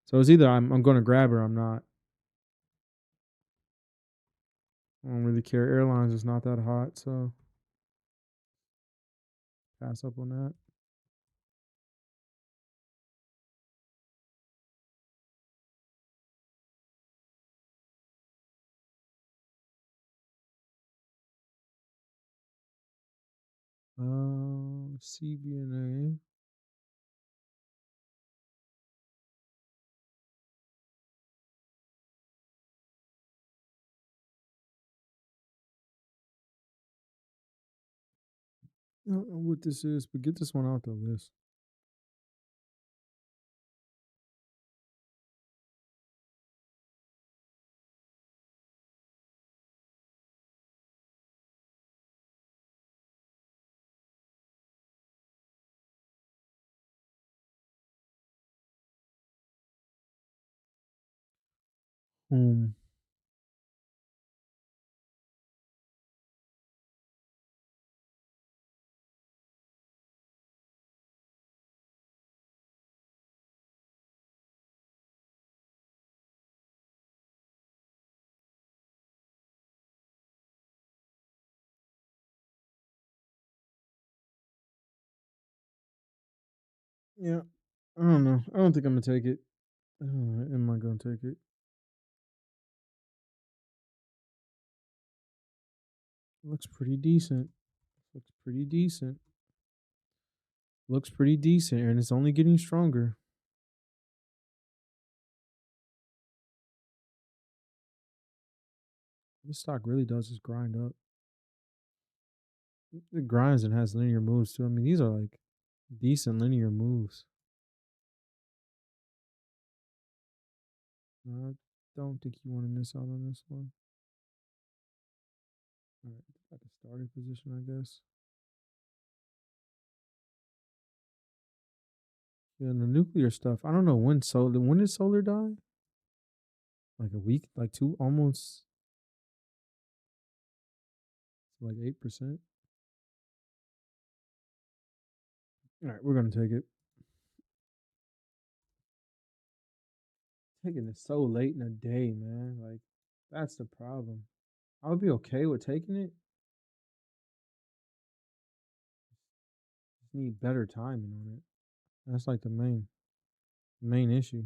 so it's either I'm going to grab it or I'm not. I don't really care. Airlines is not that hot, so pass up on that. CBNA. I don't know what this is, but get this one out the list. Hmm. Yeah. I don't know. I don't think I'm gonna take it. Am I gonna take it? Looks pretty decent. Looks pretty decent. Looks pretty decent, and it's only getting stronger. This stock really does just grind up. It grinds and has linear moves too. I mean, these are like decent linear moves. I don't think you want to miss out on this one. All right, like a starting position, I guess. Yeah, and the nuclear stuff. I don't know when solar. When did solar die? Like a week, like two, almost like 8%. All right, we're gonna take it. Taking it so late in the day, man. Like that's the problem. I would be okay with taking it. Just need better timing on it. That's like the main issue.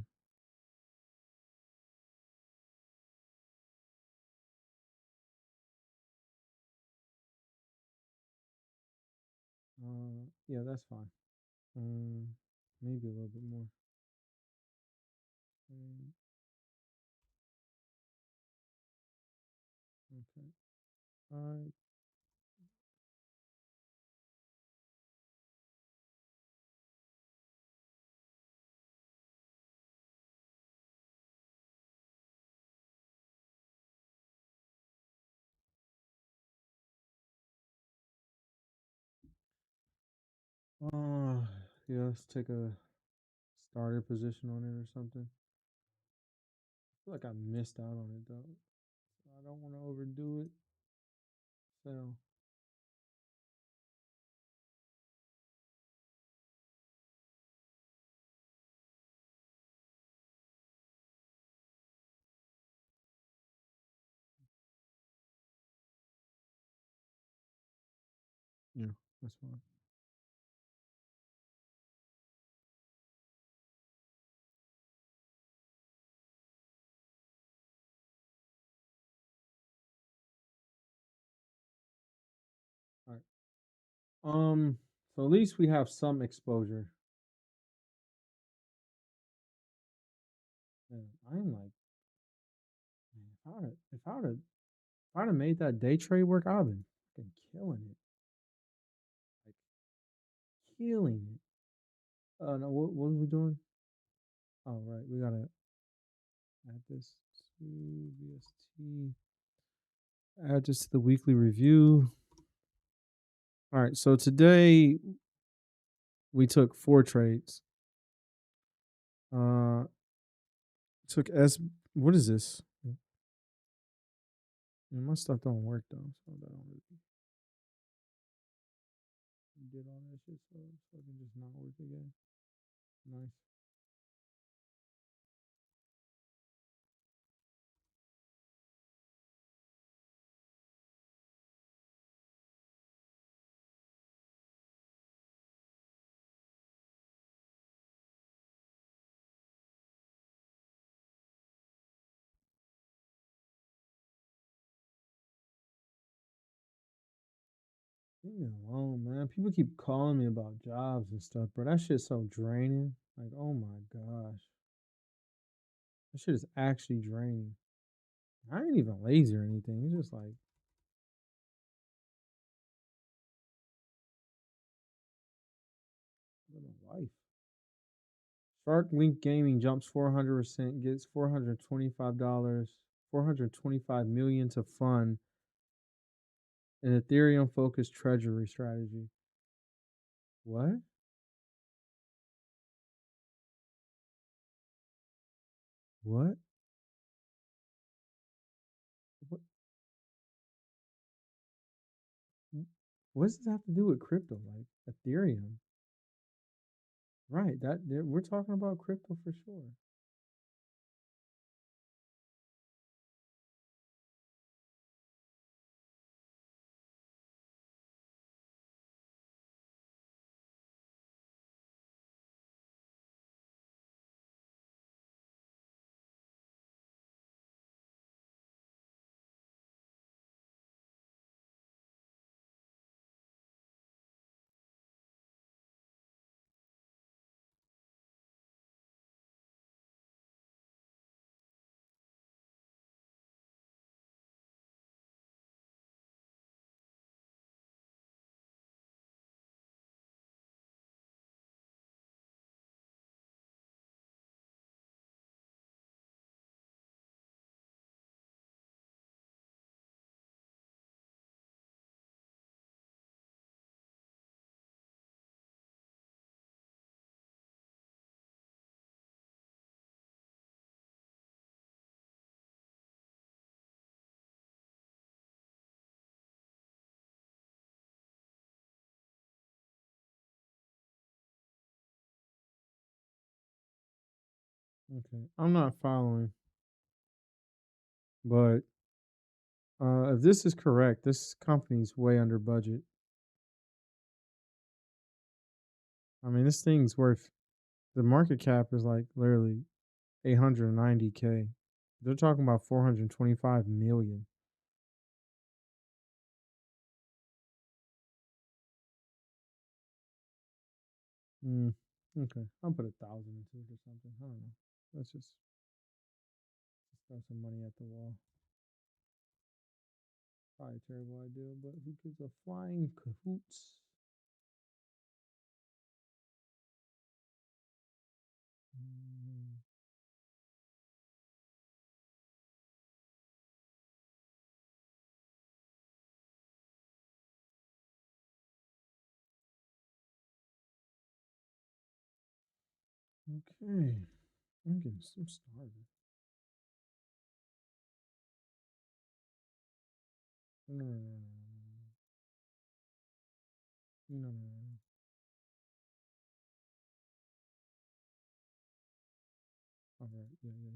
Yeah, that's fine. Maybe a little bit more. Um, okay. All right. Yeah, let's take a starter position on it or something. I feel like I missed out on it though. I don't want to overdo it. So yeah, that's fine. All right. So at least we have some exposure. Man, I'm like, man, if I'd have made that day trade work, I've been fucking killing it, like killing it. No, what was we doing? All right, we gotta add this to VST. Add this to the weekly review. All right, so today we took 4 trades. Uh, took S. What is this? Yeah, my stuff don't work though, so that don't really did all that shit, so it can just not work again. Nice. Leave me alone, man. People keep calling me about jobs and stuff, bro. That shit's so draining. Like, oh my gosh, that shit is actually draining. I ain't even lazy or anything. It's just like living life. Shark Link Gaming jumps 400%, gets $425, 425 million to fund an Ethereum focused treasury strategy. What? What? What? What does this have to do with crypto? Like Ethereum, right? We're talking about crypto for sure. Okay, I'm not following, but if this is correct, this company's way under budget. I mean, this thing's worth the market cap is like literally 890K. They're talking about 425 million. Mm, okay, I'll put 1,000 into it or something. I don't know. Let's just throw some money at the wall. Probably a terrible idea, but who gives a flying cahoots? Mm, okay, I'm getting so started. No, no, no, no, no, no, no, no. All right, yeah, yeah,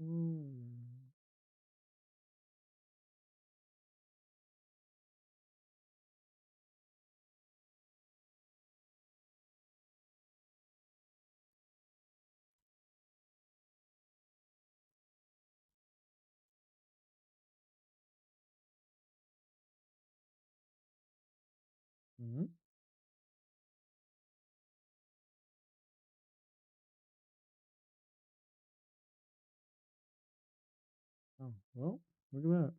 yeah. Mm, mm-hmm. Oh, well, look at that.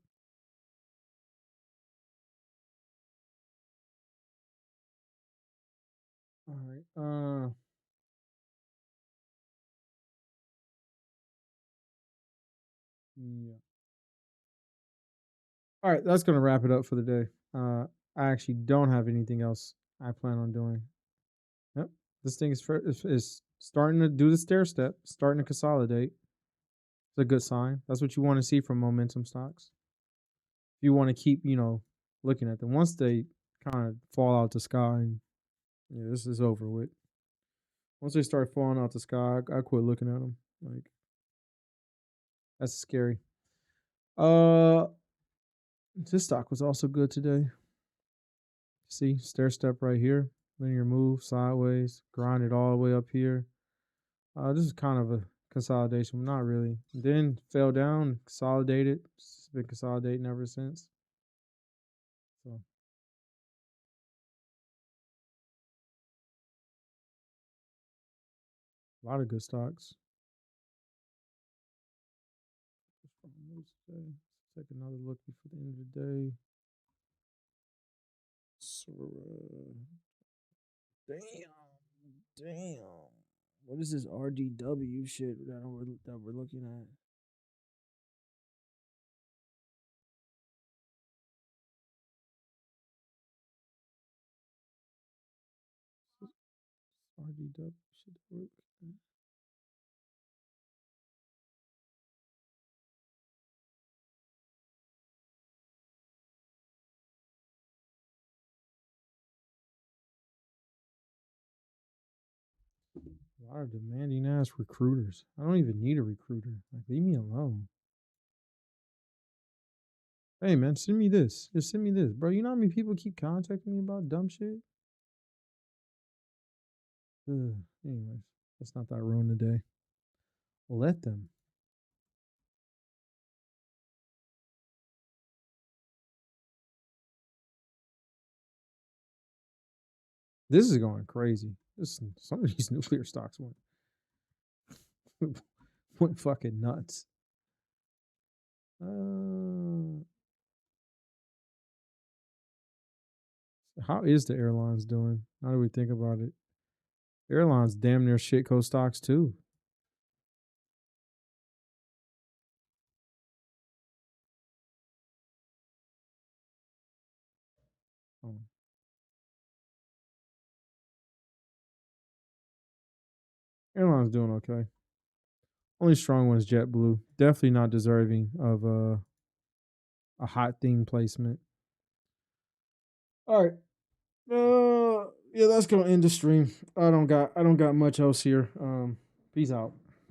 right. Yeah. All right, that's gonna wrap it up for the day. I actually don't have anything else I plan on doing. Yep. This thing is starting to do the stair step, starting to consolidate. It's a good sign. That's what you want to see from momentum stocks. If you want to keep, looking at them. Once they kind of fall out the sky, and yeah, this is over with. Once they start falling out the sky, I quit looking at them. Like that's scary. Uh, this stock was also good today. See, stair step right here, linear move sideways, grind it all the way up here. This is kind of a consolidation, but not really. Then fell down, consolidated. It's been consolidating ever since. So a lot of good stocks. Let's take another look before the end of the day. So, damn. What is this RDW shit that we're looking at? RDW shit that we're looking at. A lot of demanding ass recruiters. I don't even need a recruiter. Like, leave me alone. Hey man, send me this. Just send me this, bro. You know how many people keep contacting me about dumb shit? Anyways, let's not that ruin the day. Let them. This is going crazy. Some of these nuclear stocks went fucking nuts. How is the airlines doing? How do we think about it? Airlines damn near shitco stocks too. Oh. Airlines doing okay. Only strong one is JetBlue. Definitely not deserving of a hot theme placement. All right. Yeah, that's gonna end the stream. I don't got much else here. Peace out.